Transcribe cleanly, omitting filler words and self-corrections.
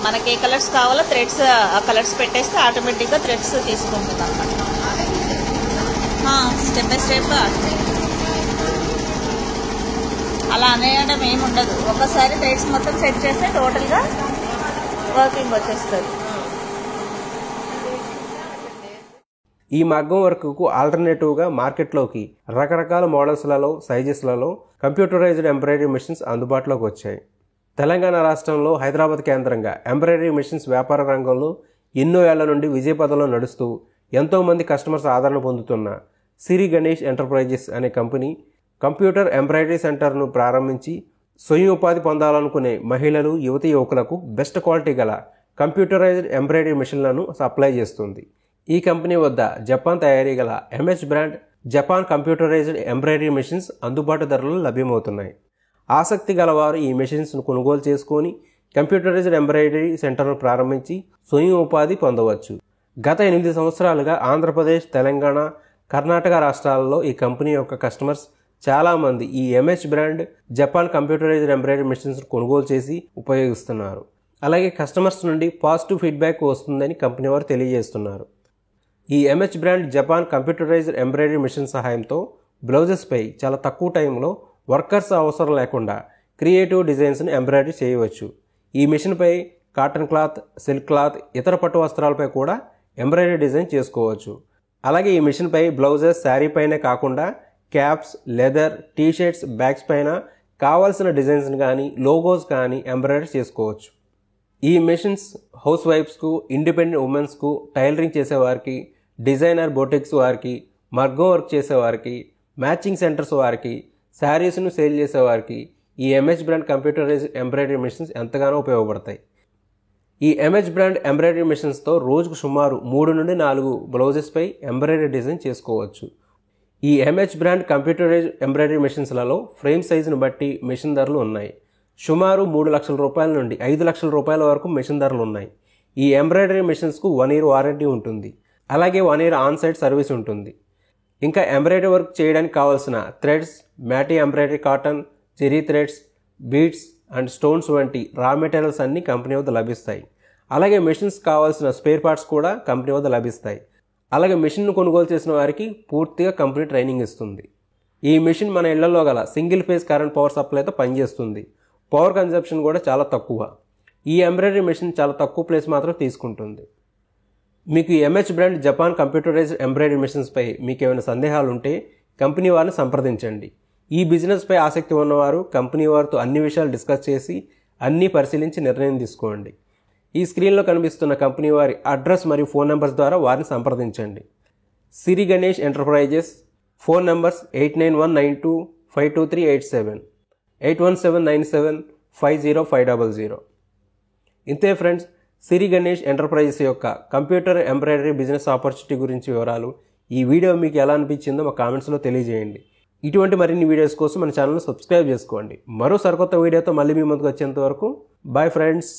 మనకి ఏ కలర్స్ కావాలో థ్రెడ్స్ ఆ కలర్స్ పెట్టేస్తే ఆటోమేటిక్గా థ్రెడ్స్ తీసుకుంటుంది అన్నమాట. స్టెప్ బై స్టెప్ అలా అనేయడం ఏమి ఉండదు. ఒకసారి థ్రెడ్స్ మొత్తం సెట్ చేస్తే టోటల్గా వర్కింగ్ వచ్చేస్తుంది. ఈ మగ్గం వర్క్కు ఆల్టర్నేటివ్గా మార్కెట్లోకి రకరకాల మోడల్స్లలో సైజెస్లలో కంప్యూటరైజ్డ్ ఎంబ్రాయిడరీ మిషన్స్ అందుబాటులోకి వచ్చాయి. తెలంగాణ రాష్ట్రంలో హైదరాబాద్ కేంద్రంగా ఎంబ్రాయిడరీ మిషన్స్ వ్యాపార రంగంలో ఎన్నో ఏళ్ల నుండి విజయపథంలో నడుస్తూ ఎంతోమంది కస్టమర్స్ ఆదరణ పొందుతున్న సిరి గణేష్ ఎంటర్ప్రైజెస్ అనే కంపెనీ కంప్యూటర్ ఎంబ్రాయిడరీ సెంటర్ను ప్రారంభించి స్వయం ఉపాధి పొందాలనుకునే మహిళలు యువతీ యువకులకు బెస్ట్ క్వాలిటీ గల కంప్యూటరైజ్డ్ ఎంబ్రాయిడరీ మిషన్లను సప్లై చేస్తుంది. ఈ కంపెనీ వద్ద జపాన్ తయారీ గల MH brand Japan computerised embroidery machines అందుబాటు ధరలో లభ్యమవుతున్నాయి. ఆసక్తి గలవారు ఈ మిషన్స్ను కొనుగోలు చేసుకొని కంప్యూటరైజ్డ్ ఎంబ్రాయిడరీ సెంటర్ను ప్రారంభించి స్వయం ఉపాధి పొందవచ్చు. గత 8 సంవత్సరాలుగా ఆంధ్రప్రదేశ్, తెలంగాణ, కర్ణాటక రాష్ట్రాలలో ఈ కంపెనీ యొక్క కస్టమర్స్ చాలామంది ఈ MH brand Japan computerised embroidery machines కొనుగోలు చేసి ఉపయోగిస్తున్నారు. అలాగే కస్టమర్స్ నుండి పాజిటివ్ ఫీడ్బ్యాక్ వస్తుందని కంపెనీ వారు తెలియజేస్తున్నారు. ఈ MH brand Japan computerised embroidery machine సహాయంతో బ్లౌజెస్పై చాలా తక్కువ టైంలో వర్కర్స్ అవసరం లేకుండా క్రియేటివ్ డిజైన్స్ని ఎంబ్రాయిడరీ చేయవచ్చు. ఈ మిషన్పై కాటన్ క్లాత్, సిల్క్ క్లాత్, ఇతర పట్టు వస్త్రాలపై కూడా ఎంబ్రాయిడరీ డిజైన్ చేసుకోవచ్చు. అలాగే ఈ మిషన్పై బ్లౌజెస్ శారీ పైనే కాకుండా క్యాప్స్, లెదర్, టీషర్ట్స్, బ్యాగ్స్ పైన కావాల్సిన డిజైన్స్ని కానీ లోగోస్ కానీ ఎంబ్రాయిడరీ చేసుకోవచ్చు. ఈ మిషన్స్ హౌస్ వైఫ్స్కు, ఇండిపెండెంట్ ఉమెన్స్కు, టైలరింగ్ చేసేవారికి, డిజైనర్ బొటిక్స్ వారికి, మగ్గం వర్క్ చేసేవారికి, మ్యాచింగ్ సెంటర్స్ వారికి, శారీస్ను సేల్ చేసేవారికి ఈ MH brand computerised embroidery machines ఎంతగానో ఉపయోగపడతాయి. ఈ ఎంహెచ్ బ్రాండ్ ఎంబ్రాయిడరీ మిషన్స్తో రోజుకు సుమారు 3 నుండి 4 బ్లౌజెస్పై ఎంబ్రాయిడరీ డిజైన్ చేసుకోవచ్చు. ఈ ఎంహెచ్ బ్రాండ్ కంప్యూటరైజ్డ్ ఎంబ్రాయిడరీ మిషన్స్లలో ఫ్రేమ్ సైజును బట్టి మిషన్ ధరలు ఉన్నాయి. సుమారు 3 లక్షల రూపాయల నుండి 5 లక్షల రూపాయల వరకు మిషన్ ధరలు ఉన్నాయి. ఈ ఎంబ్రాయిడరీ మిషన్స్కు 1 year వారంటీ ఉంటుంది. అలాగే 1 year ఆన్ సైట్ సర్వీస్ ఉంటుంది. ఇంకా ఎంబ్రాయిడరీ వర్క్ చేయడానికి కావాల్సిన థ్రెడ్స్, మ్యాటీ embroidery cotton, zari threads, beads and stones వంటి రా మెటీరియల్స్ అన్నీ కంపెనీ వద్ద లభిస్తాయి. అలాగే మిషన్స్ కావాల్సిన స్పేర్ పార్ట్స్ కూడా కంపెనీ వద్ద లభిస్తాయి. అలాగే మిషన్ను కొనుగోలు చేసిన వారికి పూర్తిగా కంపెనీ ట్రైనింగ్ ఇస్తుంది. ఈ మిషన్ మన ఇళ్లలో గల సింగిల్ ఫేజ్ కరెంట్ పవర్ సప్లైతో పనిచేస్తుంది. పవర్ కన్జంప్షన్ కూడా చాలా తక్కువ. ఈ ఎంబ్రాయిడరీ మిషన్ చాలా తక్కువ ప్లేస్ మాత్రం తీసుకుంటుంది. మీకు ఈ MH brand Japan computerised embroidery మిషన్స్పై మీకు ఏమైనా సందేహాలు ఉంటే కంపెనీ వారిని సంప్రదించండి. ఈ బిజినెస్పై ఆసక్తి ఉన్నవారు కంపెనీ వారితో అన్ని విషయాలు డిస్కస్ చేసి అన్నీ పరిశీలించి నిర్ణయం తీసుకోండి. ఈ స్క్రీన్లో కనిపిస్తున్న కంపెనీ వారి అడ్రస్ మరియు ఫోన్ నెంబర్స్ ద్వారా వారిని సంప్రదించండి. సిరి గణేష్ ఎంటర్ప్రైజెస్, ఫోన్ నెంబర్స్ 8919252387, 8179750500. ఇంతే ఫ్రెండ్స్, సిరి గణేష్ ఎంటర్ప్రైజెస్ యొక్క కంప్యూటర్ ఎంబ్రాయిడరీ బిజినెస్ ఆపర్చునిటీ గురించి వివరాలు. ఈ వీడియో మీకు ఎలా అనిపించిందో మా కామెంట్స్లో తెలియజేయండి. ఇటువంటి మరిన్ని వీడియోస్ కోసం మన ఛానల్ని సబ్స్క్రైబ్ చేసుకోండి. మరో సరికొత్త వీడియోతో మళ్ళీ మీ ముందుకు వచ్చేంత వరకు బాయ్ ఫ్రెండ్స్.